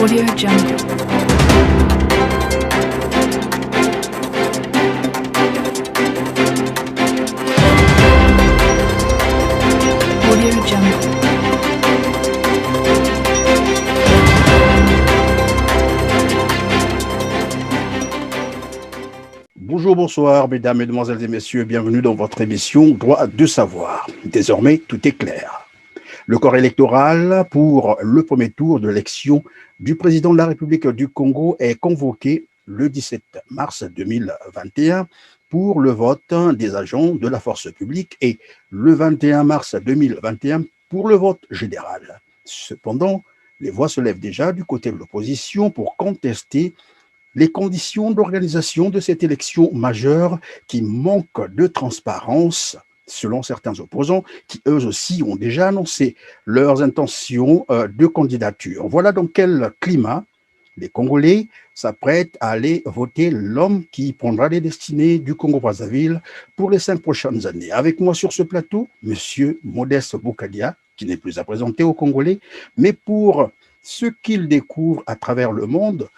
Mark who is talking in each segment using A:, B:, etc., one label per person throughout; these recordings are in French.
A: Audio Jungle. Audio Jungle.
B: Bonjour, bonsoir, mesdames, mesdemoiselles et messieurs, bienvenue dans votre émission Droit de savoir. Désormais, tout est clair. Le corps électoral pour le premier tour de l'élection du président de la République du Congo est convoqué le 17 mars 2021 pour le vote des agents de la force publique et le 21 mars 2021 pour le vote général. Cependant, les voix se lèvent déjà du côté de l'opposition pour contester les conditions d'organisation de cette élection majeure qui manque de transparence, selon certains opposants qui, eux aussi, ont déjà annoncé leurs intentions de candidature. Voilà dans quel climat les Congolais s'apprêtent à aller voter l'homme qui prendra les destinées du Congo-Brazzaville pour les 5 prochaines années. Avec moi sur ce plateau, M. Modeste Boukadia, qui n'est plus à présenter aux Congolais, mais pour ce qu'il découvre à travers le monde,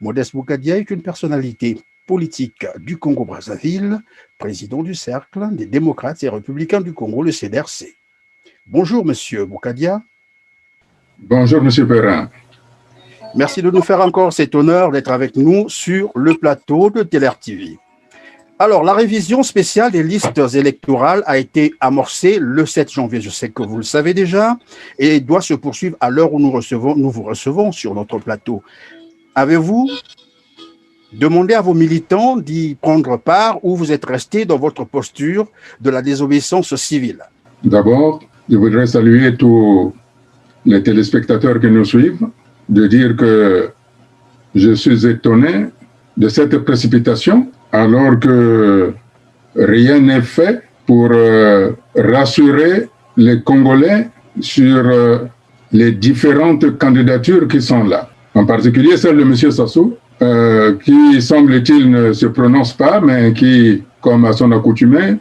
B: Modeste Boukadia est une personnalité politique du Congo-Brazzaville, président du Cercle des démocrates et républicains du Congo, le CDRC. Bonjour, Monsieur Boukadia.
C: Bonjour, Monsieur Perrin.
B: Merci de nous faire encore cet honneur d'être avec nous sur le plateau de TLR-TV. Alors, la révision spéciale des listes électorales a été amorcée le 7 janvier, je sais que vous le savez déjà, et doit se poursuivre à l'heure où nous vous recevons sur notre plateau. Avez-vous demandé à vos militants d'y prendre part ou vous êtes resté dans votre posture de la désobéissance civile?
C: D'abord, je voudrais saluer tous les téléspectateurs qui nous suivent, de dire que je suis étonné de cette précipitation alors que rien n'est fait pour rassurer les Congolais sur les différentes candidatures qui sont là. En particulier celle de M. Sassou, qui, semble-t-il, ne se prononce pas, mais qui, comme à son accoutumée,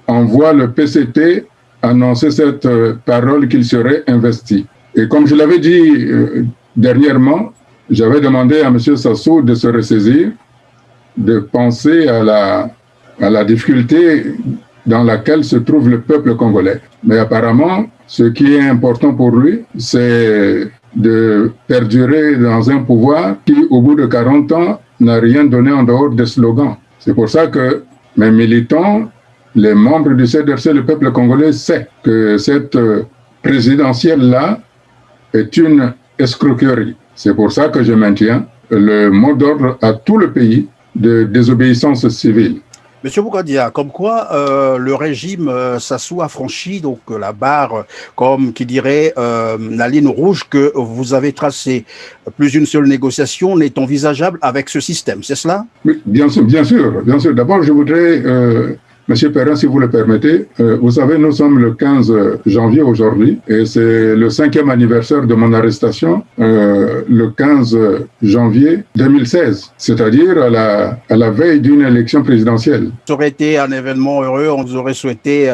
C: envoie le PCT annoncer cette parole qu'il serait investi. Et comme je l'avais dit dernièrement, j'avais demandé à M. Sassou de se ressaisir, de penser à la difficulté dans laquelle se trouve le peuple congolais. Mais apparemment, ce qui est important pour lui, c'est de perdurer dans un pouvoir qui, au bout de 40 ans, n'a rien donné en dehors des slogans. C'est pour ça que mes militants, les membres du CDRC, le peuple congolais, sait que cette présidentielle-là est une escroquerie. C'est pour ça que je maintiens le mot d'ordre à tout le pays de désobéissance civile.
B: Monsieur Boukadia, comme quoi le régime Sassou a franchi donc la barre, comme qui dirait la ligne rouge que vous avez tracée. Plus une seule négociation n'est envisageable avec ce système, c'est cela?
C: Oui, bien sûr, bien sûr, bien sûr. D'abord, je voudrais, Monsieur Perrin, si vous le permettez, vous savez, nous sommes le 15 janvier aujourd'hui et c'est le 5e anniversaire de mon arrestation, le 15 janvier 2016, c'est-à-dire à la veille d'une élection présidentielle.
B: Ça aurait été un événement heureux, on vous aurait souhaité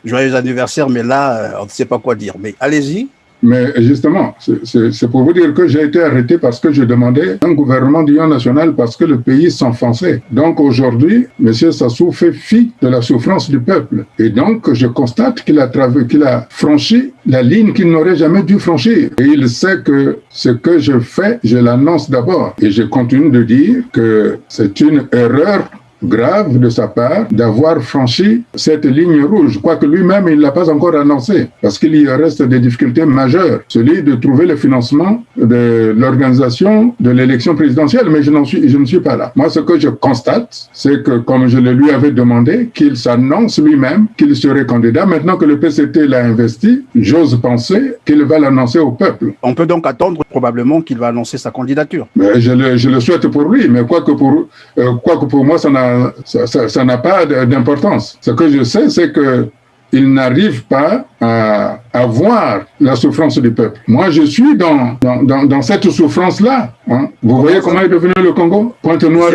B: joyeux anniversaire, mais là, on ne sait pas quoi dire. Mais allez-y.
C: Mais justement, c'est pour vous dire que j'ai été arrêté parce que je demandais un gouvernement d'union nationale parce que le pays s'enfonçait. Donc aujourd'hui, M. Sassou fait fi de la souffrance du peuple. Et donc, je constate qu'il a franchi la ligne qu'il n'aurait jamais dû franchir. Et il sait que ce que je fais, je l'annonce d'abord. Et je continue de dire que c'est une erreur grave de sa part d'avoir franchi cette ligne rouge, quoique lui-même il ne l'a pas encore annoncé, parce qu'il y reste des difficultés majeures, celui de trouver le financement de l'organisation de l'élection présidentielle, mais je ne suis pas là. Moi, ce que je constate, c'est que comme je le lui avais demandé, qu'il s'annonce lui-même qu'il serait candidat. Maintenant que le PCT l'a investi, j'ose penser qu'il va l'annoncer au peuple.
B: On peut donc attendre probablement qu'il va annoncer sa candidature.
C: Mais je le souhaite pour lui, mais quoique pour moi, ça n'a pas d'importance. Ce que je sais, c'est qu'il n'arrive pas à voir la souffrance du peuple. Moi, je suis dans cette souffrance-là. Hein. Vous voyez comment est devenu le Congo? Pointe-Noire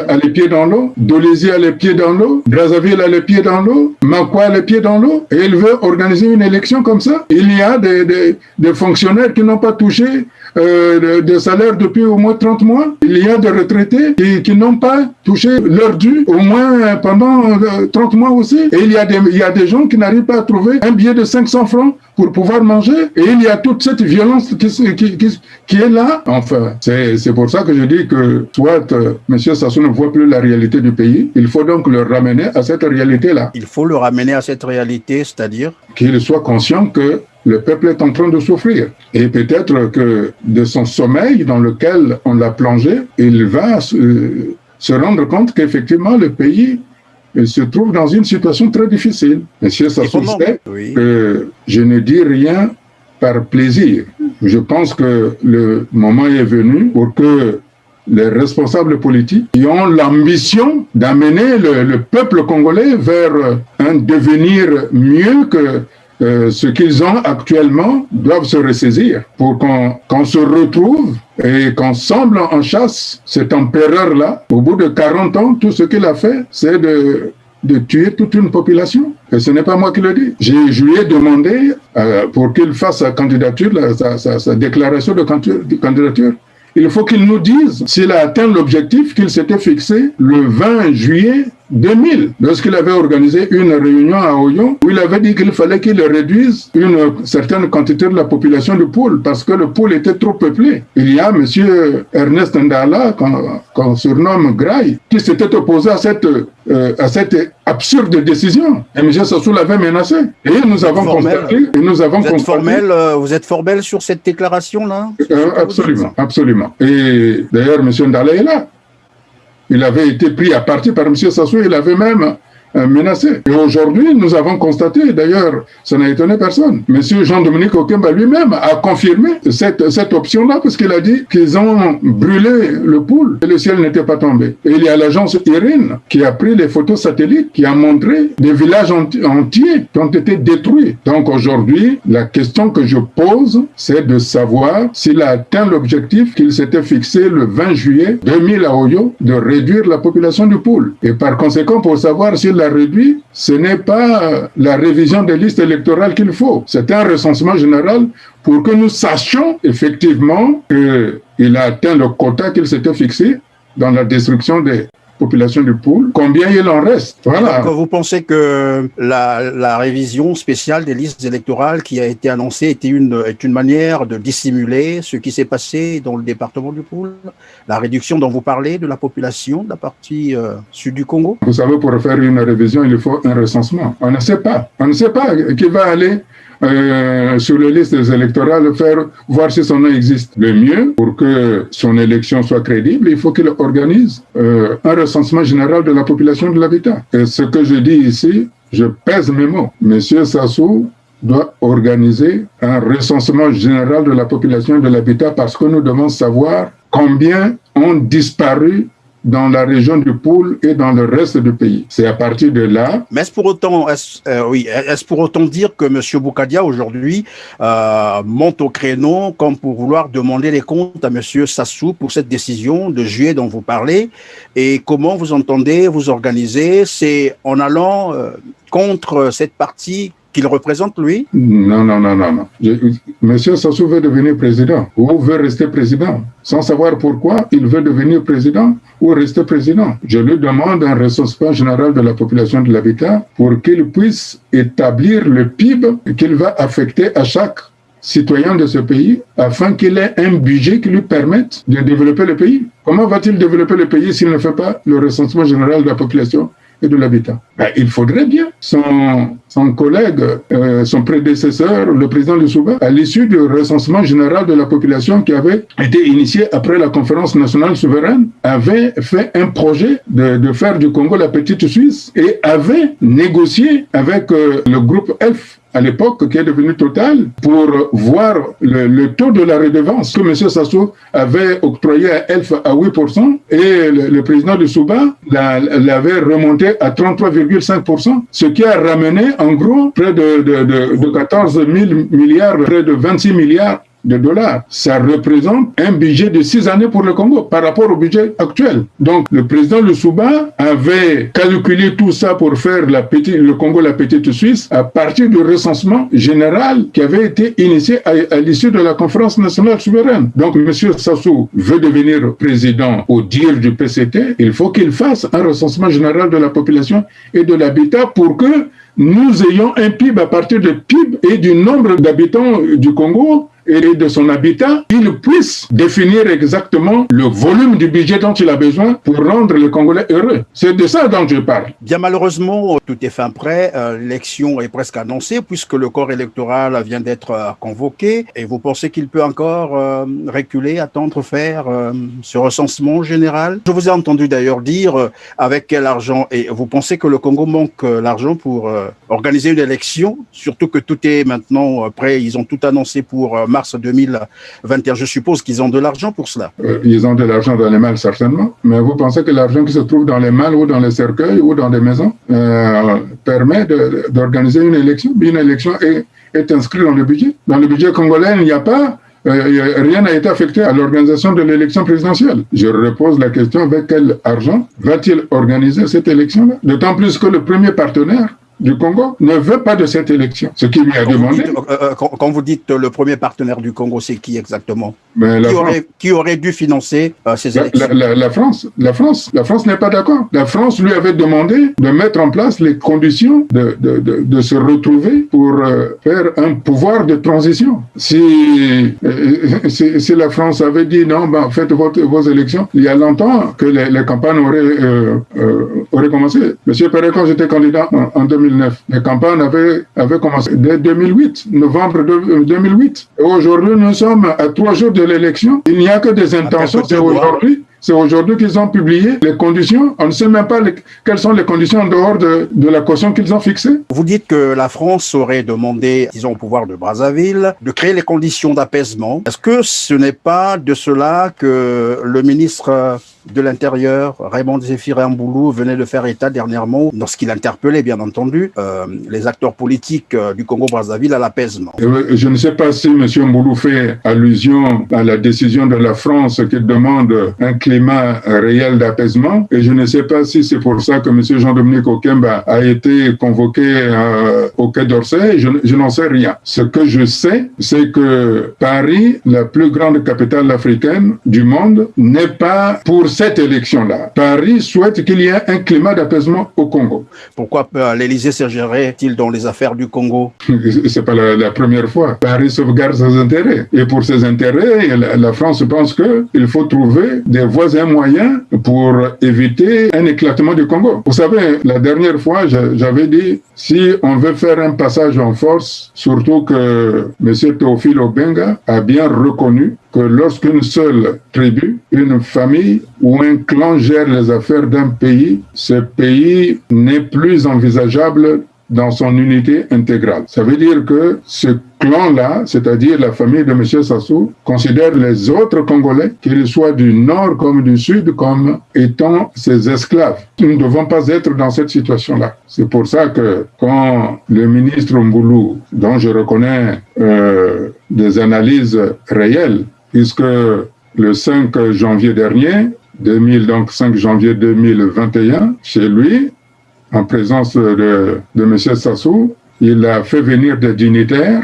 C: a les pieds dans l'eau, Dolézy a les pieds dans l'eau, Brazzaville a les pieds dans l'eau, Makwa a les pieds dans l'eau, et il veut organiser une élection comme ça. Il y a des fonctionnaires qui n'ont pas touché de salaire depuis au moins 30 mois. Il y a des retraités qui n'ont pas touché leur dû au moins pendant 30 mois aussi. Et il y a des gens qui n'arrivent pas à trouver un billet de 500 francs pour pouvoir manger. Et il y a toute cette violence qui est là. Enfin, c'est pour ça que je dis que soit M. Sassou ne voit plus la réalité du pays, il faut donc le ramener à cette réalité-là.
B: Il faut le ramener à cette réalité, c'est-à-dire
C: qu'il soit conscient que le peuple est en train de souffrir. Et peut-être que de son sommeil dans lequel on l'a plongé, il va se rendre compte qu'effectivement le pays se trouve dans une situation très difficile. Monsieur Sassou sait que je ne dis rien par plaisir. Je pense que le moment est venu pour que les responsables politiques qui ont l'ambition d'amener le peuple congolais vers un devenir mieux que ce qu'ils ont actuellement, doivent se ressaisir pour qu'on se retrouve et qu'on semble en chasse cet empereur-là. Au bout de 40 ans, tout ce qu'il a fait, c'est de tuer toute une population. Et ce n'est pas moi qui le dis. Je lui ai demandé pour qu'il fasse sa candidature, sa déclaration de candidature. Il faut qu'il nous dise s'il a atteint l'objectif qu'il s'était fixé le 20 juillet 2000, lorsqu'il avait organisé une réunion à Oyo, où il avait dit qu'il fallait qu'il réduise une certaine quantité de la population du pôle, parce que le pôle était trop peuplé. Il y a M. Ernest Ndala, qu'on surnomme Graille, qui s'était opposé à cette absurde décision. Et M. Sassou l'avait menacé. Et nous avons constaté...
B: Vous êtes formel sur cette déclaration-là?
C: Absolument, absolument. Et d'ailleurs, M. Ndala est là. Il avait été pris à partie par M. Sassou, il avait même menacé. Et aujourd'hui, nous avons constaté, d'ailleurs, ça n'a étonné personne. M. Jean-Dominique Okemba lui-même a confirmé cette option-là, parce qu'il a dit qu'ils ont brûlé le pôle et le ciel n'était pas tombé. Et il y a l'agence IRIN qui a pris les photos satellites, qui a montré des villages entiers qui ont été détruits. Donc aujourd'hui, la question que je pose, c'est de savoir s'il a atteint l'objectif qu'il s'était fixé le 20 juillet 2000 à Oyo, de réduire la population du pôle. Et par conséquent, pour savoir s'il l'a réduit, ce n'est pas la révision des listes électorales qu'il faut. C'est un recensement général pour que nous sachions effectivement qu'il a atteint le quota qu'il s'était fixé dans la destruction des populations du pôle, combien il en reste. Voilà.
B: Donc, vous pensez que la révision spéciale des listes électorales qui a été annoncée est une manière de dissimuler ce qui s'est passé dans le département du pôle? La réduction dont vous parlez de la population de la partie sud du Congo?
C: Vous savez, pour faire une révision, il faut un recensement. On ne sait pas. On ne sait pas qui va aller sur les listes électorales, voir si son nom existe. Le mieux, pour que son élection soit crédible, il faut qu'il organise un recensement général de la population de l'habitat. Et ce que je dis ici, je pèse mes mots. Monsieur Sassou doit organiser un recensement général de la population de l'habitat, parce que nous devons savoir combien ont disparu dans la région du pôle et dans le reste du pays. C'est à partir de là...
B: Mais est-ce pour autant dire que M. Boukadia, aujourd'hui, monte au créneau comme pour vouloir demander les comptes à M. Sassou pour cette décision de juillet dont vous parlez? Et comment vous entendez vous organiser? C'est en allant contre cette partie qu'il représente, lui?
C: Non. Monsieur Sassou veut devenir président ou veut rester président. Sans savoir pourquoi il veut devenir président ou rester président. Je lui demande un recensement général de la population de l'habitat pour qu'il puisse établir le PIB qu'il va affecter à chaque citoyen de ce pays afin qu'il ait un budget qui lui permette de développer le pays. Comment va-t-il développer le pays s'il ne fait pas le recensement général de la population et de l'habitat? Il faudrait bien. Son collègue, son prédécesseur, le président Lissouba, à l'issue du recensement général de la population qui avait été initié après la conférence nationale souveraine, avait fait un projet de faire du Congo la petite Suisse et avait négocié avec le groupe ELF à l'époque, qui est devenu Total, pour voir le taux de la redevance que M. Sassou avait octroyé à Elf à 8%, et le président de Souba l'avait remonté à 33,5%, ce qui a ramené en gros près de 14 000 milliards, près de 26 milliards de dollars. Ça représente un budget de 6 années pour le Congo par rapport au budget actuel. Donc, le président Lusouba avait calculé tout ça pour faire le Congo la petite Suisse à partir du recensement général qui avait été initié à l'issue de la conférence nationale souveraine. Donc, M. Sassou veut devenir président au dire du PCT. Il faut qu'il fasse un recensement général de la population et de l'habitat pour que nous ayons un PIB à partir de PIB et du nombre d'habitants du Congo et de son habitat, il puisse définir exactement le volume du budget dont il a besoin pour rendre les Congolais heureux. C'est de ça dont je parle.
B: Bien malheureusement, tout est fin prêt. L'élection est presque annoncée puisque le corps électoral vient d'être convoqué. Et vous pensez qu'il peut encore reculer, attendre faire ce recensement général? Je vous ai entendu d'ailleurs dire avec quel argent. Et vous pensez que le Congo manque l'argent pour organiser une élection? Surtout que tout est maintenant prêt. Ils ont tout annoncé pour mars 2021. Je suppose qu'ils ont de l'argent pour cela.
C: Ils ont de l'argent dans les malles, certainement. Mais vous pensez que l'argent qui se trouve dans les malles ou dans les cercueils ou dans des maisons permet d'organiser une élection? Une élection est inscrite dans le budget. Dans le budget congolais, il n'y a pas... rien n'a été affecté à l'organisation de l'élection présidentielle. Je repose la question, avec quel argent va-t-il organiser cette élection-là? D'autant plus que le premier partenaire du Congo ne veut pas de cette élection. Ce qui lui a demandé...
B: Quand vous dites le premier partenaire du Congo, c'est qui exactement?
C: Qui
B: aurait dû financer ces élections?
C: La France. La France n'est pas d'accord. La France lui avait demandé de mettre en place les conditions de se retrouver pour faire un pouvoir de transition. Si la France avait dit non, faites vos élections, il y a longtemps que les campagnes auraient commencé. Monsieur Perret, quand j'étais candidat en 2009, les campagnes avaient commencé dès 2008, novembre 2008. Et aujourd'hui, nous sommes à 3 jours de l'élection. Il n'y a que des intentions. C'est aujourd'hui qu'ils ont publié les conditions. On ne sait même pas quelles sont les conditions en dehors de la caution qu'ils ont fixée.
B: Vous dites que la France aurait demandé, disons, au pouvoir de Brazzaville, de créer les conditions d'apaisement. Est-ce que ce n'est pas de cela que le ministre de l'Intérieur, Raymond Zéphiré Mboulou, venait de faire état dernièrement, lorsqu'il interpellait, bien entendu, les acteurs politiques du Congo-Brazzaville à l'apaisement?
C: Je ne sais pas si M. Mboulou fait allusion à la décision de la France qui demande un climat réel d'apaisement, et je ne sais pas si c'est pour ça que M. Jean-Dominique Okemba a été convoqué au Quai d'Orsay. Je n'en sais rien. Ce que je sais, c'est que Paris, la plus grande capitale africaine du monde, n'est pas pour cette élection-là. Paris souhaite qu'il y ait un climat d'apaisement au Congo.
B: Pourquoi l'Élysée s'ingérerait-il dans les affaires du Congo?
C: C'est pas la première fois. Paris sauvegarde ses intérêts. Et pour ses intérêts, la France pense qu'il faut trouver des voies et moyens pour éviter un éclatement du Congo. Vous savez, la dernière fois, j'avais dit, si on veut faire un passage en force, surtout que M. Théophile Obenga a bien reconnu que lorsqu'une seule tribu, une famille ou un clan gère les affaires d'un pays, ce pays n'est plus envisageable dans son unité intégrale. Ça veut dire que ce clan-là, c'est-à-dire la famille de M. Sassou, considère les autres Congolais, qu'ils soient du nord comme du sud, comme étant ses esclaves. Nous ne devons pas être dans cette situation-là. C'est pour ça que quand le ministre Mboulou, dont je reconnais des analyses réelles, puisque le 5 janvier dernier, 5 janvier 2021, chez lui, en présence de M. Sassou, il a fait venir des dignitaires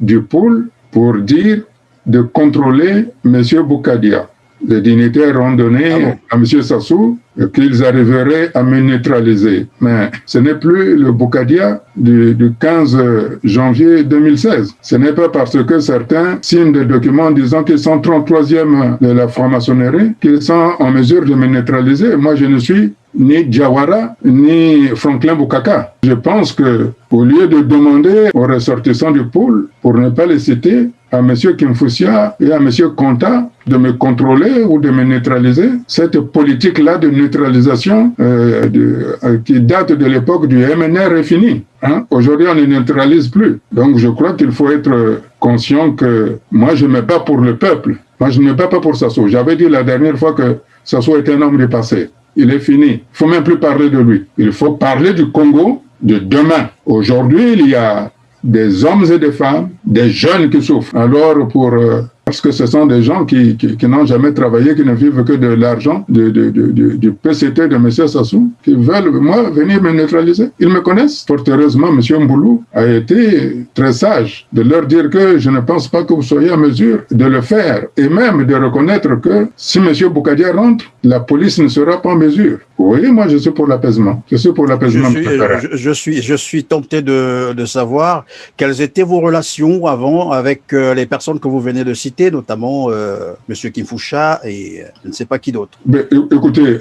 C: du pôle pour dire de contrôler M. Boukadia. Les dignitaires ont donné à M. Sassou qu'ils arriveraient à me neutraliser. Mais ce n'est plus le Boukadia du 15 janvier 2016. Ce n'est pas parce que certains signent des documents disant qu'ils sont 33e de la franc-maçonnerie qu'ils sont en mesure de me neutraliser. Moi, je ne suis ni Diawara, ni Franklin Boukaka. Je pense que, au lieu de demander aux ressortissants du pôle, pour ne pas les citer, à M. Kimfusia et à M. Konta, de me contrôler ou de me neutraliser. Cette politique-là de neutralisation qui date de l'époque du MNR est finie. Hein? Aujourd'hui, on ne neutralise plus. Donc, je crois qu'il faut être conscient que moi, je ne me bats pour le peuple. Moi, je ne me bats pas pour Sassou. J'avais dit la dernière fois que Sassou était un homme du passé. Il est fini. Il ne faut même plus parler de lui. Il faut parler du Congo de demain. Aujourd'hui, il y a des hommes et des femmes, des jeunes qui souffrent. Alors, parce que ce sont des gens qui n'ont jamais travaillé, qui ne vivent que de l'argent du PCT de M. Sassou, qui veulent, moi, venir me neutraliser. Ils me connaissent. Fort heureusement, M. Mboulou a été très sage de leur dire que je ne pense pas que vous soyez en mesure de le faire et même de reconnaître que si M. Boukadia rentre, la police ne sera pas en mesure. Vous voyez, moi, je suis pour l'apaisement. Je suis pour l'apaisement.
B: Je suis tenté de savoir quelles étaient vos relations avant avec les personnes que vous venez de citer, notamment M. Kimfoucha et je ne sais pas qui d'autre.
C: Écoutez,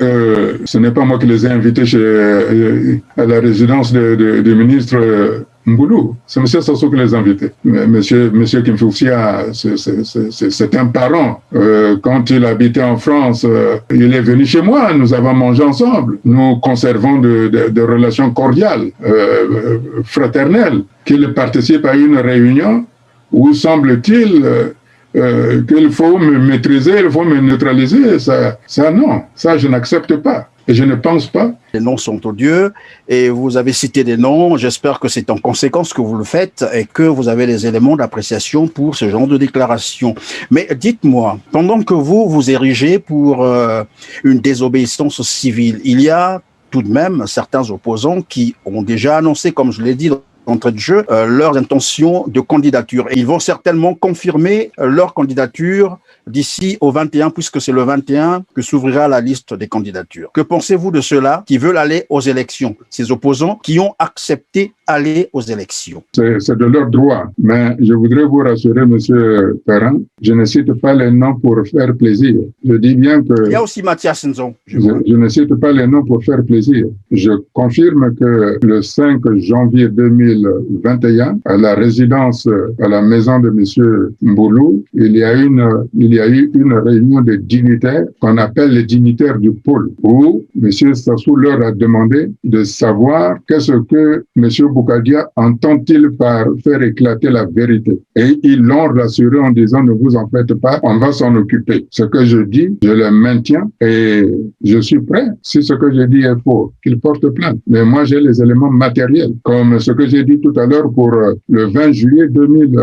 C: ce n'est pas moi qui les ai invités à la résidence du ministre Mboulou. C'est M. Sassou qui les a invités. Monsieur Kimfoucha, c'est un parent. Quand il habitait en France, il est venu chez moi. Nous avons mangé ensemble. Nous conservons de relations cordiales, fraternelles. Qu'il participe à une réunion où semble-t-il qu'il faut me maîtriser, il faut me neutraliser. Ça non, ça je n'accepte pas. Et je ne pense pas.
B: Les noms sont odieux et vous avez cité des noms. J'espère que c'est en conséquence que vous le faites et que vous avez les éléments d'appréciation pour ce genre de déclaration. Mais dites-moi, pendant que vous érigez pour une désobéissance civile, il y a tout de même certains opposants qui ont déjà annoncé, comme je l'ai dit, d'entrée de jeu, leurs intentions de candidature. Et ils vont certainement confirmer leur candidature d'ici au 21, puisque c'est le 21 que s'ouvrira la liste des candidatures. Que pensez-vous de ceux-là qui veulent aller aux élections, ces opposants qui ont accepté aller aux élections?
C: C'est de leur droit, mais je voudrais vous rassurer, M. Ferrand, je ne cite pas les noms pour faire plaisir. Je dis bien que...
B: Il y a aussi Mathias Nzon.
C: Je ne cite pas les noms pour faire plaisir. Je confirme que le 5 janvier 2021, à la résidence, à la maison de M. Mboulou, il y a eu une réunion de dignitaires qu'on appelle les dignitaires du pôle, où M. Sassou leur a demandé de savoir qu'est-ce que M. Boukadia entend-il par faire éclater la vérité. Et ils l'ont rassuré en disant ne vous en faites pas, on va s'en occuper. Ce que je dis, je le maintiens et je suis prêt. Si ce que je dis est faux, qu'il porte plainte. Mais moi, j'ai les éléments matériels, comme ce que j'ai dit tout à l'heure pour le 20 juillet 2000.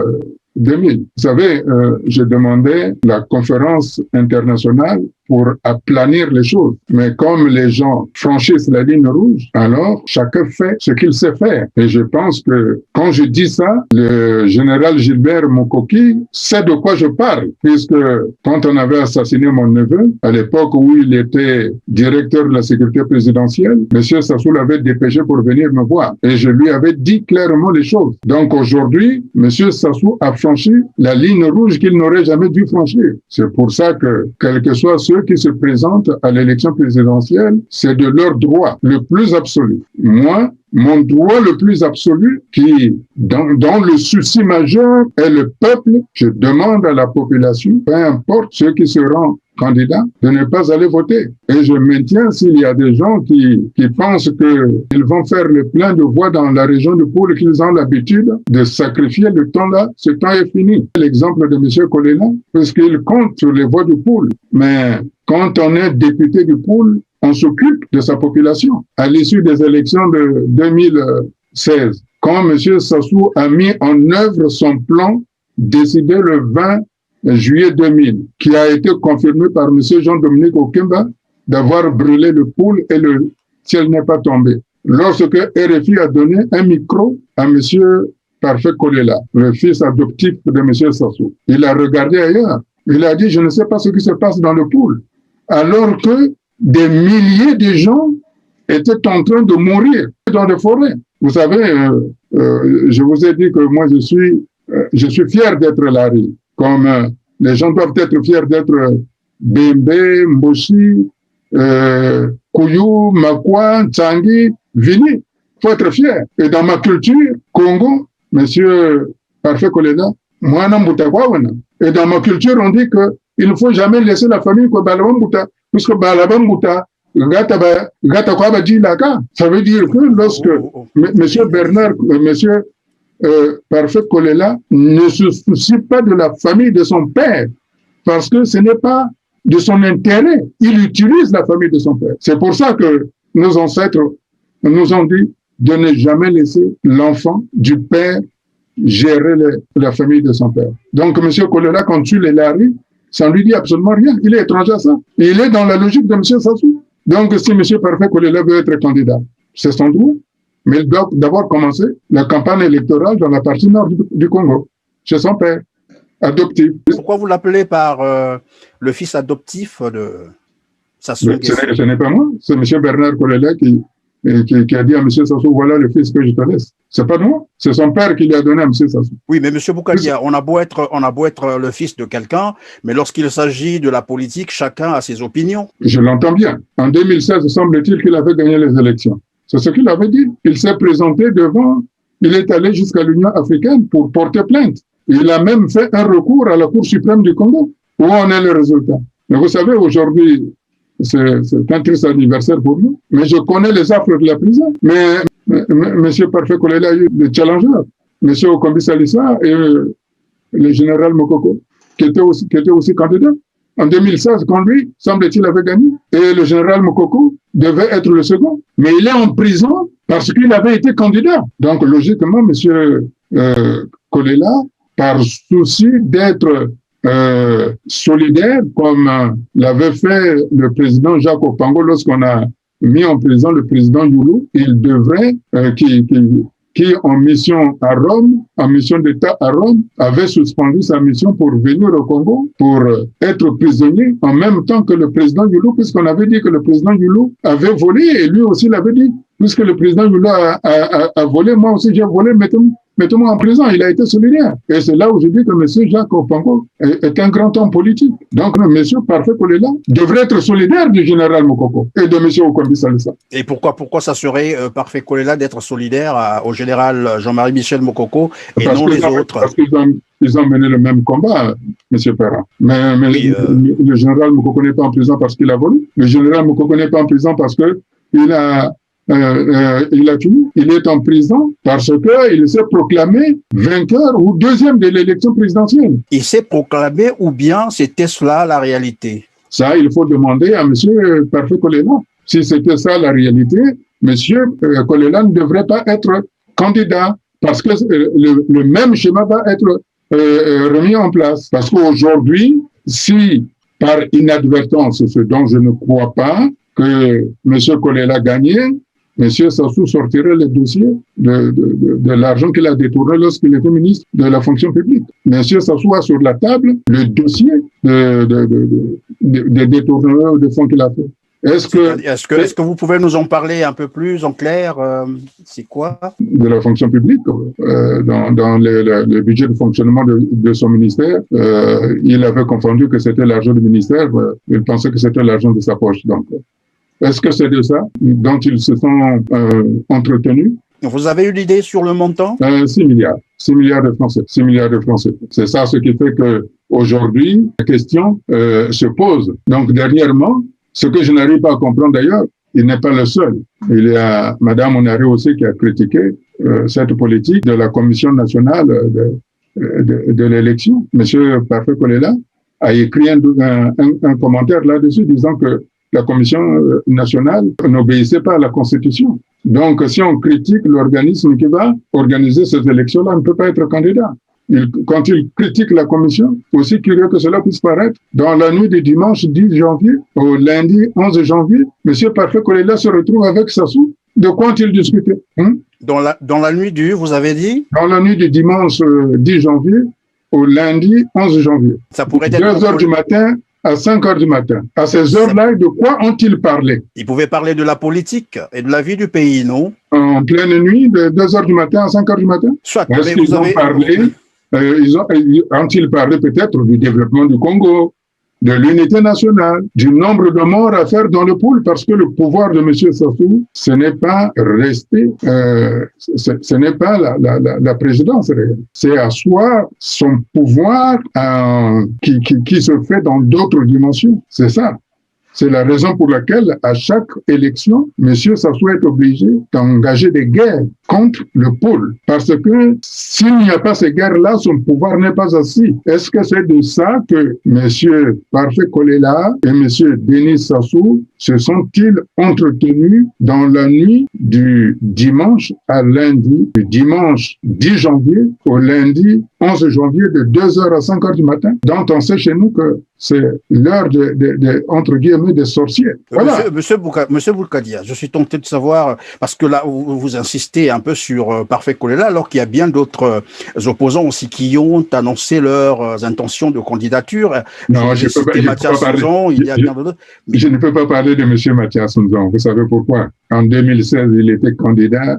C: Vous savez, je demandais la conférence internationale pour aplanir les choses. Mais comme les gens franchissent la ligne rouge, alors chacun fait ce qu'il sait faire. Et je pense que quand je dis ça, le général Gilbert Mokoki sait de quoi je parle, puisque quand on avait assassiné mon neveu, à l'époque où il était directeur de la sécurité présidentielle, M. Sassou l'avait dépêché pour venir me voir. Et je lui avais dit clairement les choses. Donc aujourd'hui, M. Sassou a franchi la ligne rouge qu'il n'aurait jamais dû franchir. C'est pour ça que, quel que soit ceux qui se présentent à l'élection présidentielle, c'est de leur droit le plus absolu. Moi, mon droit le plus absolu, qui, dans le souci majeur, est le peuple, je demande à la population, peu importe ceux qui seront candidats, de ne pas aller voter. Et je maintiens, s'il y a des gens qui pensent qu'ils vont faire le plein de voix dans la région de Poul, qu'ils ont l'habitude de sacrifier le temps-là, ce temps est fini. L'exemple de M. Kolela, parce qu'il compte sur les voix du Poul. Mais quand on est député du Poul, on s'occupe de sa population. À l'issue des élections de 2016, quand M. Sassou a mis en œuvre son plan décidé le 20 juillet 2000, qui a été confirmé par M. Jean-Dominique Okemba d'avoir brûlé le Poul et le ciel n'est pas tombé. Lorsque RFI a donné un micro à M. Parfait Kolela, le fils adoptif de M. Sassou, il a regardé ailleurs. Il a dit, je ne sais pas ce qui se passe dans le Poul. Alors que des milliers de gens étaient en train de mourir dans les forêts. Vous savez, je vous ai dit que moi, je suis fier d'être Larry. Comme les gens doivent être fiers d'être Bembe, Mboshi, Kouyou, Makwa, Tsangi, Vini. Il faut être fier. Et dans ma culture, Congo, monsieur Parfait Kolela, moi, et dans ma culture, on dit que il ne faut jamais laisser la famille quoi Balabambuta, puisque Balabambuta, ça veut dire que lorsque M. Bernard, M. Parfait Kolela ne se soucie pas de la famille de son père, parce que ce n'est pas de son intérêt. Il utilise la famille de son père. C'est pour ça que nos ancêtres nous ont dit de ne jamais laisser l'enfant du père gérer la famille de son père. Donc, M. Kolela, quand tu les Larry, ça ne lui dit absolument rien. Il est étranger à ça. Il est dans la logique de M. Sassou. Donc, si M. Parfait Kolela veut être candidat, c'est son droit. Mais il doit d'abord commencer la campagne électorale dans la partie nord du Congo, chez son père, adoptif.
B: Pourquoi vous l'appelez par le fils adoptif de Sassou?
C: Ce n'est pas moi, c'est M. Bernard Kolela qui a dit à M. Sassou, voilà le fils que je te laisse. C'est pas moi, c'est son père qui lui a donné à M. Sassou.
B: Oui, mais M. Boukadia, on a beau être le fils de quelqu'un, mais lorsqu'il s'agit de la politique, chacun a ses opinions.
C: Je l'entends bien. En 2016, semble-t-il qu'il avait gagné les élections. C'est ce qu'il avait dit. Il s'est présenté devant, il est allé jusqu'à l'Union africaine pour porter plainte. Il a même fait un recours à la Cour suprême du Congo. Où en est le résultat? Mais vous savez, aujourd'hui, c'est un triste anniversaire pour nous, mais je connais les affres de la prison. Mais M. Parfait Kolela a eu des challengers, M. Okombi Salissa et le général Mokoko, qui étaient aussi candidats. En 2016, quand lui, semble-t-il, avait gagné. Et le général Mokoko devait être le second. Mais il est en prison parce qu'il avait été candidat. Donc, logiquement, M. Kolela, par souci d'être solidaire, comme l'avait fait le président Jacques Opango lorsqu'on a mis en prison le président Youlou, il devrait, qui en mission à Rome, en mission d'État à Rome, avait suspendu sa mission pour venir au Congo, pour être prisonnier en même temps que le président Youlou, puisqu'on avait dit que le président Youlou avait volé, et lui aussi l'avait dit, puisque le président Youlou a volé, moi aussi j'ai volé, mettez-moi en prison. Il a été solidaire. Et c'est là où je dis que M. Jacques Opango est un grand homme politique. Donc, M. Parfait Kolela devrait être solidaire du général Mokoko et de M. Okombi Salissa.
B: Et pourquoi ça serait Parfait Kolela d'être solidaire au général Jean-Marie Michel Mokoko et non les autres?
C: Parce qu'ils ont mené le même combat, M. Perrin. Mais oui, le général Mokoko n'est pas en prison parce qu'il a volé. Le général Mokoko n'est pas en prison parce qu'il a fini. Il est en prison parce qu'il s'est proclamé vainqueur ou deuxième de l'élection présidentielle.
B: Il s'est proclamé ou bien c'était cela la réalité? Ça,
C: il faut demander à M. Parfait Kolela. Si c'était ça la réalité, M. Kolela ne devrait pas être candidat parce que le même schéma va être remis en place. Parce qu'aujourd'hui, si par inadvertance, ce dont je ne crois pas, que M. Kolela gagnait, M. Sassou sortirait le dossier de l'argent qu'il a détourné lorsqu'il était ministre de la fonction publique. M. Sassou a sur la table le dossier de détournement de fonds qu'il a fait.
B: Est-ce que vous pouvez nous en parler un peu plus en clair? C'est quoi?
C: De la fonction publique. Dans le budget de fonctionnement de son ministère, il avait confondu que c'était l'argent du ministère. Il pensait que c'était l'argent de sa poche. Donc, est-ce que c'est de ça dont ils se sont entretenus?
B: Vous avez eu l'idée sur le montant?
C: 6 milliards. 6 milliards de francs. 6 milliards de francs. C'est ça ce qui fait que aujourd'hui la question se pose. Donc, dernièrement, ce que je n'arrive pas à comprendre d'ailleurs, il n'est pas le seul. Il y a Madame Onari aussi qui a critiqué cette politique de la Commission nationale de l'élection. Monsieur Parfait Kolela a écrit un commentaire là-dessus disant que la Commission nationale n'obéissait pas à la Constitution. Donc, si on critique l'organisme qui va organiser ces élections-là, on ne peut pas être candidat. Quand il critique la Commission, aussi curieux que cela puisse paraître, dans la nuit du dimanche 10 janvier au lundi 11 janvier, M. Parfait Kolela se retrouve avec Sassou. De quoi ont-ils discuté?
B: Dans la nuit vous avez dit?
C: Dans la nuit du dimanche 10 janvier au lundi 11 janvier.
B: Ça pourrait être
C: 2 heures du matin à 5 heures du matin. À ces heures-là, de quoi ont-ils parlé?
B: Ils pouvaient parler de la politique et de la vie du pays, non?
C: En pleine nuit, de 2 heures du matin à 5 heures du matin?
B: Soit,
C: est-ce qu'ils ont parlé ont-ils parlé peut-être du développement du Congo? de l'unité nationale, du nombre de morts à faire dans le pool, parce que le pouvoir de M. Sassou, ce n'est pas rester, ce n'est pas la présidence réelle. C'est asseoir son pouvoir qui se fait dans d'autres dimensions. C'est ça. C'est la raison pour laquelle, à chaque élection, M. Sassou est obligé d'engager des guerres contre le pôle. Parce que s'il n'y a pas ces guerres-là, son pouvoir n'est pas assis. Est-ce que c'est de ça que M. Parfait Kolela et M. Denis Sassou se sont-ils entretenus dans la nuit du dimanche à lundi, du dimanche 10 janvier au lundi 11 janvier de 2h à 5h du matin, dont on sait chez nous que c'est l'heure entre guillemets, des sorciers. Voilà.
B: Monsieur Boulkadia, je suis tenté de savoir, parce que là, vous insistez un peu sur Parfait Kolela, alors qu'il y a bien d'autres opposants aussi qui ont annoncé leurs intentions de candidature.
C: Non, je ne peux pas parler de M. Mathias Nzon. Vous savez pourquoi? En 2016, il était candidat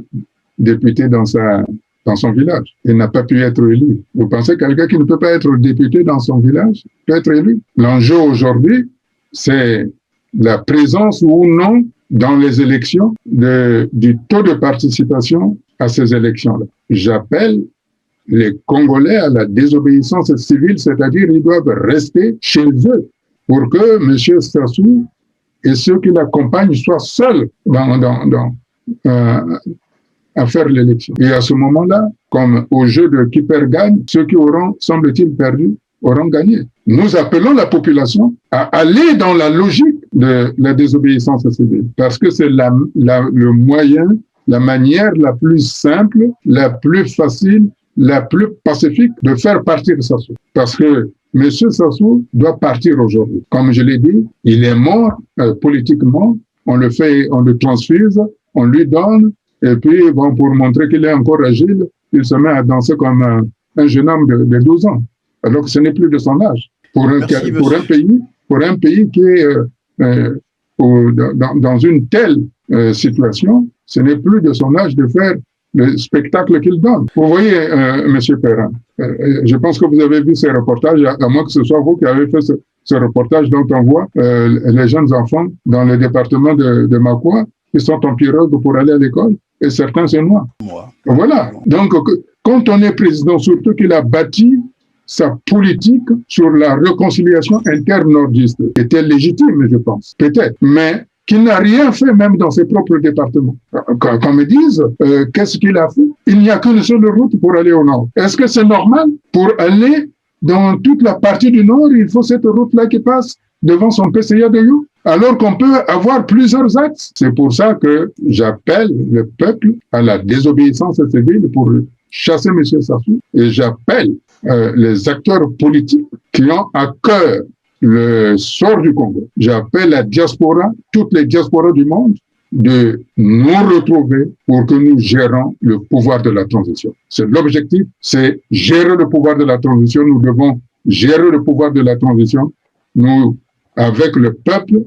C: député dans son village. Il n'a pas pu être élu. Vous pensez que quelqu'un qui ne peut pas être député dans son village peut être élu? L'enjeu aujourd'hui, c'est la présence ou non dans les élections du taux de participation à ces élections-là. J'appelle les Congolais à la désobéissance civile, c'est-à-dire ils doivent rester chez eux pour que M. Sassou et ceux qui l'accompagnent soient seuls à faire l'élection. Et à ce moment-là, comme au jeu de qui perd gagne, ceux qui auront, semble-t-il, perdu, auront gagné. Nous appelons la population à aller dans la logique de la désobéissance civile, parce que c'est le moyen, la manière la plus simple, la plus facile, la plus pacifique de faire partir Sassou. Parce que M. Sassou doit partir aujourd'hui. Comme je l'ai dit, il est mort politiquement, on le transfuse, on lui donne, et puis bon, pour montrer qu'il est encore agile, il se met à danser comme un jeune homme de 12 ans, alors que ce n'est plus de son âge. Pour un pays qui est dans une telle situation, ce n'est plus de son âge de faire le spectacle qu'il donne. Vous voyez, M. Perrin, je pense que vous avez vu ces reportages, à moins que ce soit vous qui avez fait ce reportage dont on voit les jeunes enfants dans le département de Makwa qui sont en pirogue pour aller à l'école, et certains se noient. Voilà. Donc, quand on est président, surtout qu'il a bâti sa politique sur la réconciliation interne-nordiste, était légitime, je pense, peut-être, mais qu'il n'a rien fait même dans ses propres départements. Quand me disent, qu'est-ce qu'il a fait? Il n'y a qu'une seule route pour aller au nord. Est-ce que c'est normal? Pour aller dans toute la partie du nord, il faut cette route-là qui passe devant son PCA de You, alors qu'on peut avoir plusieurs axes. C'est pour ça que j'appelle le peuple à la désobéissance civile pour chasser M. Sassou, et j'appelle les acteurs politiques qui ont à cœur le sort du Congo. J'appelle la diaspora, toutes les diasporas du monde, de nous retrouver pour que nous gérons le pouvoir de la transition. C'est l'objectif, c'est gérer le pouvoir de la transition. Nous devons gérer le pouvoir de la transition. Nous, avec le peuple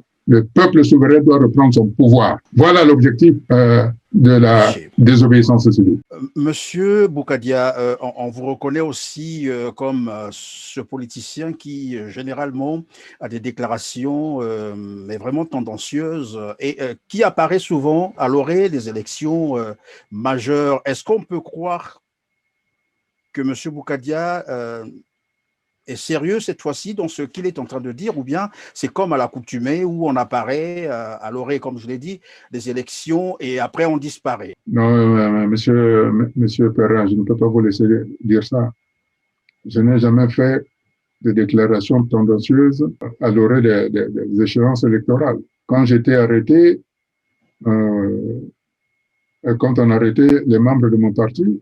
C: souverain doit reprendre son pouvoir. Voilà l'objectif de la désobéissance civile.
B: Monsieur Boulkadia, on vous reconnaît aussi comme ce politicien qui généralement a des déclarations mais vraiment tendancieuses et qui apparaît souvent à l'orée des élections majeures. Est-ce qu'on peut croire que monsieur Boulkadia est sérieux cette fois-ci dans ce qu'il est en train de dire, ou bien c'est comme à l'accoutumée où on apparaît à l'orée, comme je l'ai dit, des élections et après on disparaît?
C: Non, monsieur Perrin, je ne peux pas vous laisser dire ça. Je n'ai jamais fait de déclarations tendancieuses à l'orée des échéances électorales. Quand j'étais arrêté, quand on arrêtait les membres de mon parti,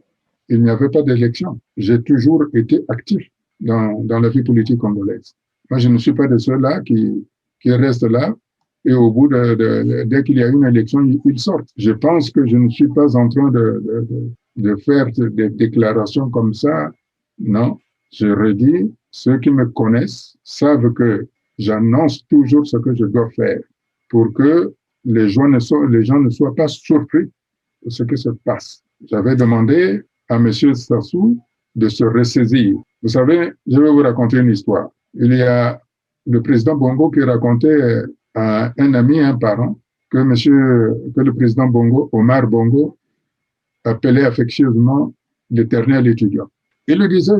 C: il n'y avait pas d'élection. J'ai toujours été actif dans la vie politique congolaise. Moi, je ne suis pas de ceux-là qui restent là et au bout dès qu'il y a une élection, ils sortent. Je pense que je ne suis pas en train de faire des déclarations comme ça. Non, je redis, ceux qui me connaissent savent que j'annonce toujours ce que je dois faire pour que les gens ne soient pas surpris de ce qui se passe. J'avais demandé à M. Sassou de se ressaisir. Vous savez, je vais vous raconter une histoire. Il y a le président Bongo qui racontait à un ami, un parent, que le président Bongo, Omar Bongo, appelait affectueusement l'éternel étudiant. Il lui disait,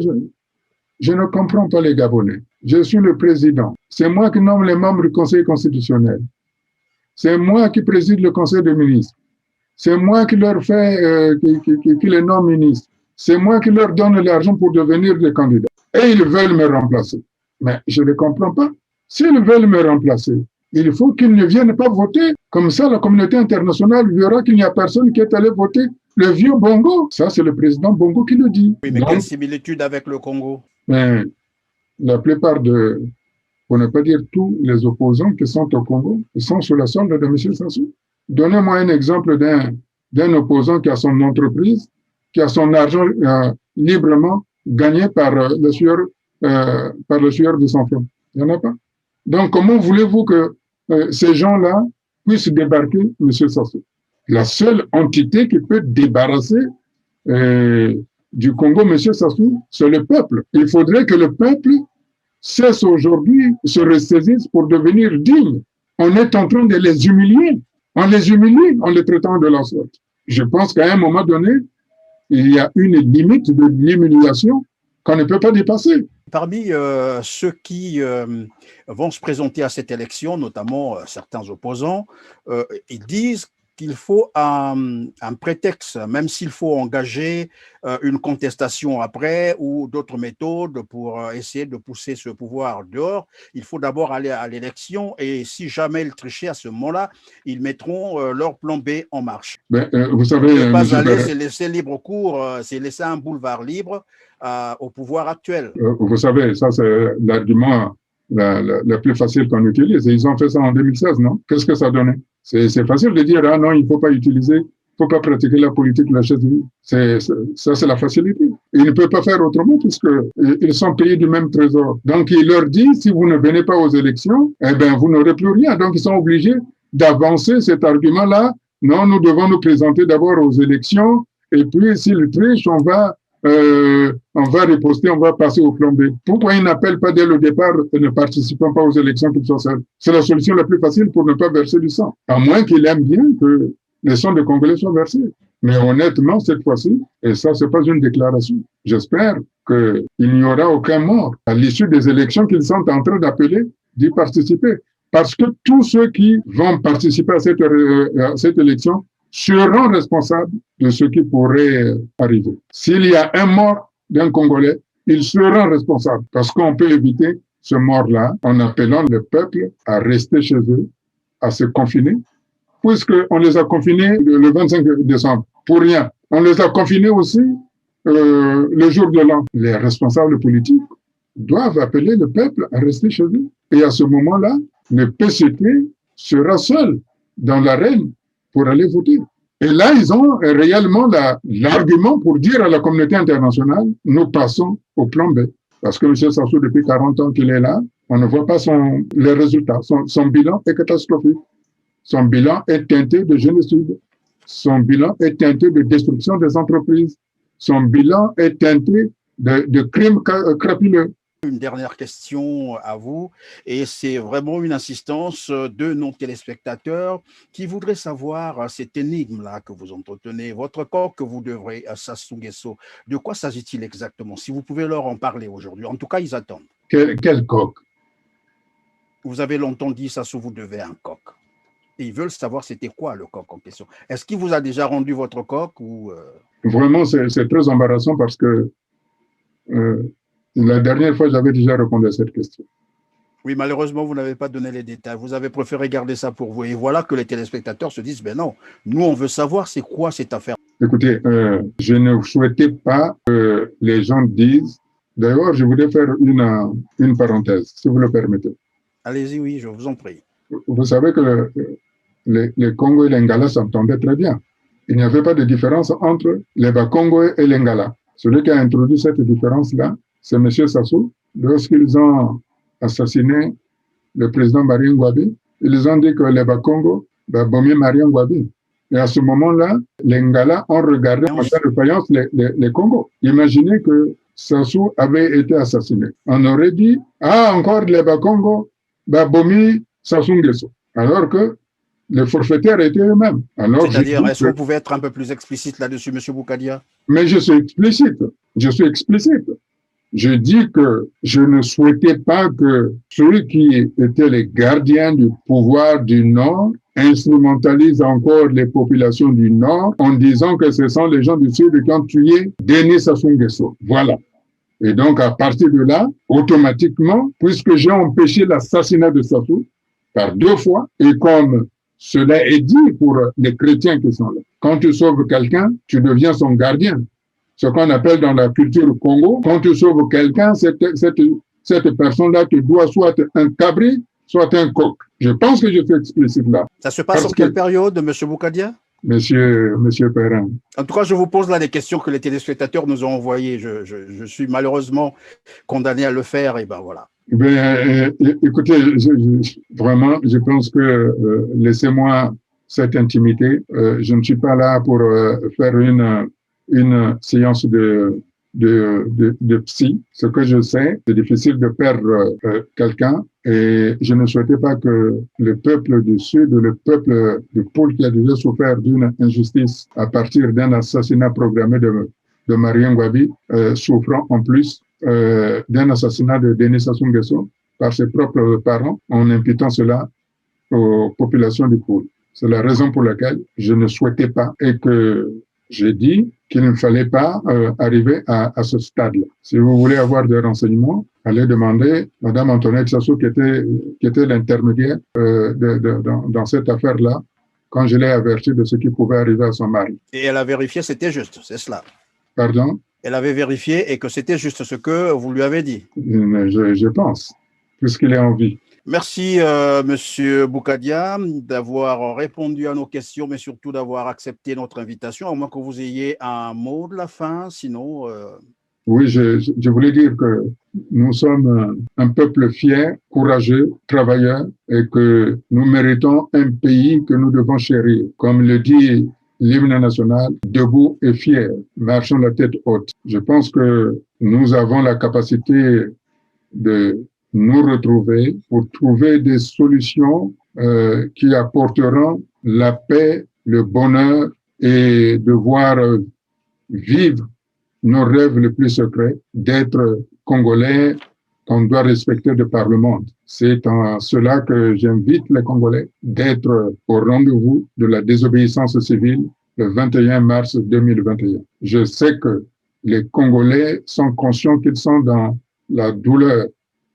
C: je ne comprends pas les Gabonais. Je suis le président. C'est moi qui nomme les membres du Conseil constitutionnel. C'est moi qui préside le Conseil des ministres. C'est moi qui leur fait, qui les nomme ministres. C'est moi qui leur donne l'argent pour devenir des candidats. Et ils veulent me remplacer. Mais je ne comprends pas. S'ils veulent me remplacer, il faut qu'ils ne viennent pas voter. Comme ça, la communauté internationale verra qu'il n'y a personne qui est allé voter le vieux Bongo. Ça, c'est le président Bongo qui le dit.
B: Oui, mais quelle similitude avec le Congo?
C: Mais la plupart pour ne pas dire tous les opposants qui sont au Congo, ils sont sous la solde de M. Sassou. Donnez-moi un exemple d'un opposant qui a son entreprise, qui a son argent librement gagné par le sueur de son front. Il n'y en a pas. Donc, comment voulez-vous que ces gens-là puissent débarquer M. Sassou? La seule entité qui peut débarrasser du Congo M. Sassou, c'est le peuple. Il faudrait que le peuple cesse aujourd'hui, se ressaisisse pour devenir digne. On est en train de les humilier. On les humilie en les traitant de la sorte. Je pense qu'à un moment donné, il y a une limite de l'humiliation qu'on ne peut pas dépasser.
B: Parmi ceux qui vont se présenter à cette élection, notamment certains opposants, ils disent qu'il faut un prétexte, même s'il faut engager une contestation après ou d'autres méthodes pour essayer de pousser ce pouvoir dehors. Il faut d'abord aller à l'élection et si jamais ils trichaient à ce moment-là, ils mettront leur plan B en marche.
C: Vous savez,
B: ne pas aller, c'est laisser libre cours, c'est laisser un boulevard libre au pouvoir actuel.
C: Vous savez, ça c'est l'argument le plus facile qu'on utilise. Et ils ont fait ça en 2016, non? Qu'est-ce que ça donnait? C'est facile de dire, ah non, il ne faut pas utiliser, il ne faut pas pratiquer la politique de la chaise vide. Ça, c'est la facilité. Ils ne peuvent pas faire autrement puisqu'ils sont payés du même trésor. Donc, il leur dit, si vous ne venez pas aux élections, eh bien, vous n'aurez plus rien. Donc, ils sont obligés d'avancer cet argument-là. Non, nous devons nous présenter d'abord aux élections et puis, s'ils trichent, on va riposter, on va passer au plan B. Pourquoi ils n'appellent pas dès le départ ne participant pas aux élections qu'ils soient seuls? C'est la solution la plus facile pour ne pas verser du sang. À moins qu'ils aiment bien que les sangs des Congolais soient versés. Mais honnêtement, cette fois-ci, et ça, c'est pas une déclaration, j'espère qu'il n'y aura aucun mort à l'issue des élections qu'ils sont en train d'appeler d'y participer. Parce que tous ceux qui vont participer à cette élection seront responsables de ce qui pourrait arriver. S'il y a un mort d'un Congolais, ils seront responsables parce qu'on peut éviter ce mort-là en appelant le peuple à rester chez eux, à se confiner, puisqu'on les a confinés le 25 décembre, pour rien. On les a confinés aussi le jour de l'an. Les responsables politiques doivent appeler le peuple à rester chez eux. Et à ce moment-là, le PCT sera seul dans l'arène pour aller voter. Et là, ils ont réellement l'argument pour dire à la communauté internationale, nous passons au plan B. Parce que M. Sassou, depuis 40 ans qu'il est là, on ne voit pas les résultats. Son bilan est catastrophique. Son bilan est teinté de génocide. Son bilan est teinté de destruction des entreprises. Son bilan est teinté de crimes crapuleux.
B: Une dernière question à vous, et c'est vraiment une insistance de nos téléspectateurs qui voudraient savoir cette énigme-là que vous entretenez, votre coq que vous devrez à Sassou Nguesso. De quoi s'agit-il exactement? Si vous pouvez leur en parler aujourd'hui. En tout cas, ils attendent.
C: Quel coq?
B: Vous avez longtemps dit Sassou, vous devez un coq. Et ils veulent savoir c'était quoi le coq en question. Est-ce qu'il vous a déjà rendu votre coq ou
C: Vraiment, c'est très embarrassant parce que la dernière fois, j'avais déjà répondu à cette question.
B: Oui, malheureusement, vous n'avez pas donné les détails. Vous avez préféré garder ça pour vous. Et voilà que les téléspectateurs se disent, ben non, nous, on veut savoir c'est quoi cette affaire.
C: Écoutez, je ne souhaitais pas que les gens disent... D'ailleurs, je voudrais faire une parenthèse, si vous le permettez.
B: Allez-y, oui, je vous en prie.
C: Vous savez que les Congo et les Ngala s'entendaient très bien. Il n'y avait pas de différence entre les Bakongo et les Ngala. Celui qui a introduit cette différence-là, c'est M. Sassou. Lorsqu'ils ont assassiné le président Marien Ngouabi, ils ont dit que les Bakongo bombaient Marien Ngouabi. Et à ce moment-là, les Ngala ont regardé en de faïence les Congo. Imaginez que Sassou avait été assassiné. On aurait dit, ah, encore les Bakongo Babomi Sassou Nguesso, alors que les forfaitaires étaient eux-mêmes.
B: C'est-à-dire, est-ce que vous pouvez être un peu plus explicite là-dessus, M. Boukadia?
C: Mais je suis explicite. Je dis que je ne souhaitais pas que ceux qui étaient les gardiens du pouvoir du Nord instrumentalisent encore les populations du Nord en disant que ce sont les gens du Sud qui ont tué Denis Sassou Nguesso. Voilà. Et donc, à partir de là, automatiquement, puisque j'ai empêché l'assassinat de Sassou par 2 fois, et comme cela est dit pour les chrétiens qui sont là, quand tu sauves quelqu'un, tu deviens son gardien. Ce qu'on appelle dans la culture Congo, quand tu sauves quelqu'un, cette personne-là, tu dois soit un cabri, soit un coq. Je pense que je suis explicite là.
B: Ça se passe en quelle période, M. Boukadia?
C: Monsieur Perrin.
B: En tout cas, je vous pose là des questions que les téléspectateurs nous ont envoyées. Je suis malheureusement condamné à le faire, et ben voilà.
C: Écoutez, vraiment, je pense que laissez-moi cette intimité. Je ne suis pas là pour faire une séance de psy. Ce que je sais, c'est difficile de perdre quelqu'un et je ne souhaitais pas que le peuple du Sud, le peuple du pôle qui a déjà souffert d'une injustice à partir d'un assassinat programmé de Marien Ngouabi, souffrant en plus d'un assassinat de Denis Sassou Nguesso par ses propres parents en imputant cela aux populations du pôle. C'est la raison pour laquelle je ne souhaitais pas et que j'ai dit qu'il ne fallait pas arriver à ce stade-là. Si vous voulez avoir des renseignements, allez demander Mme Antoinette Sassou qui était l'intermédiaire dans cette affaire-là quand je l'ai averti de ce qui pouvait arriver à son mari.
B: Et elle a vérifié, c'était juste, c'est cela.
C: Pardon?
B: Elle avait vérifié et que c'était juste ce que vous lui avez dit.
C: Je pense, puisqu'il est en vie.
B: Merci, Monsieur Boukadia, d'avoir répondu à nos questions, mais surtout d'avoir accepté notre invitation, à moins que vous ayez un mot de la fin, sinon...
C: Oui, je voulais dire que nous sommes un peuple fier, courageux, travailleur, et que nous méritons un pays que nous devons chérir. Comme le dit l'hymne national, debout et fier, marchons la tête haute. Je pense que nous avons la capacité de nous retrouver pour trouver des solutions qui apporteront la paix, le bonheur et de voir vivre nos rêves les plus secrets, d'être Congolais qu'on doit respecter de par le monde. C'est en cela que j'invite les Congolais d'être au rendez-vous de la désobéissance civile le 21 mars 2021. Je sais que les Congolais sont conscients qu'ils sont dans la douleur,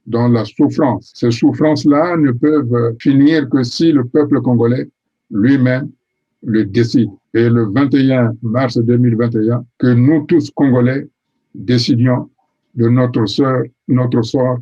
C: dans la souffrance. Ces souffrances-là ne peuvent finir que si le peuple congolais lui-même le décide. Et le 21 mars 2021, que nous tous Congolais décidions de notre sort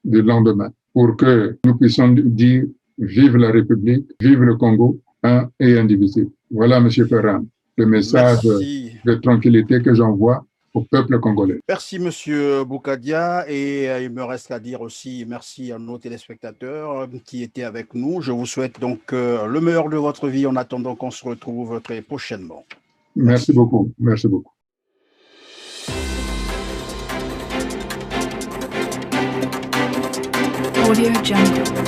C: du lendemain, pour que nous puissions dire vive la République, vive le Congo, un et indivisible. Voilà, M. Perrin, le message de tranquillité que j'envoie au peuple congolais.
B: Merci, Monsieur Boukadia, et il me reste à dire aussi merci à nos téléspectateurs qui étaient avec nous. Je vous souhaite donc le meilleur de votre vie en attendant qu'on se retrouve très prochainement.
C: Merci beaucoup. Merci beaucoup.
A: Audio Jungle.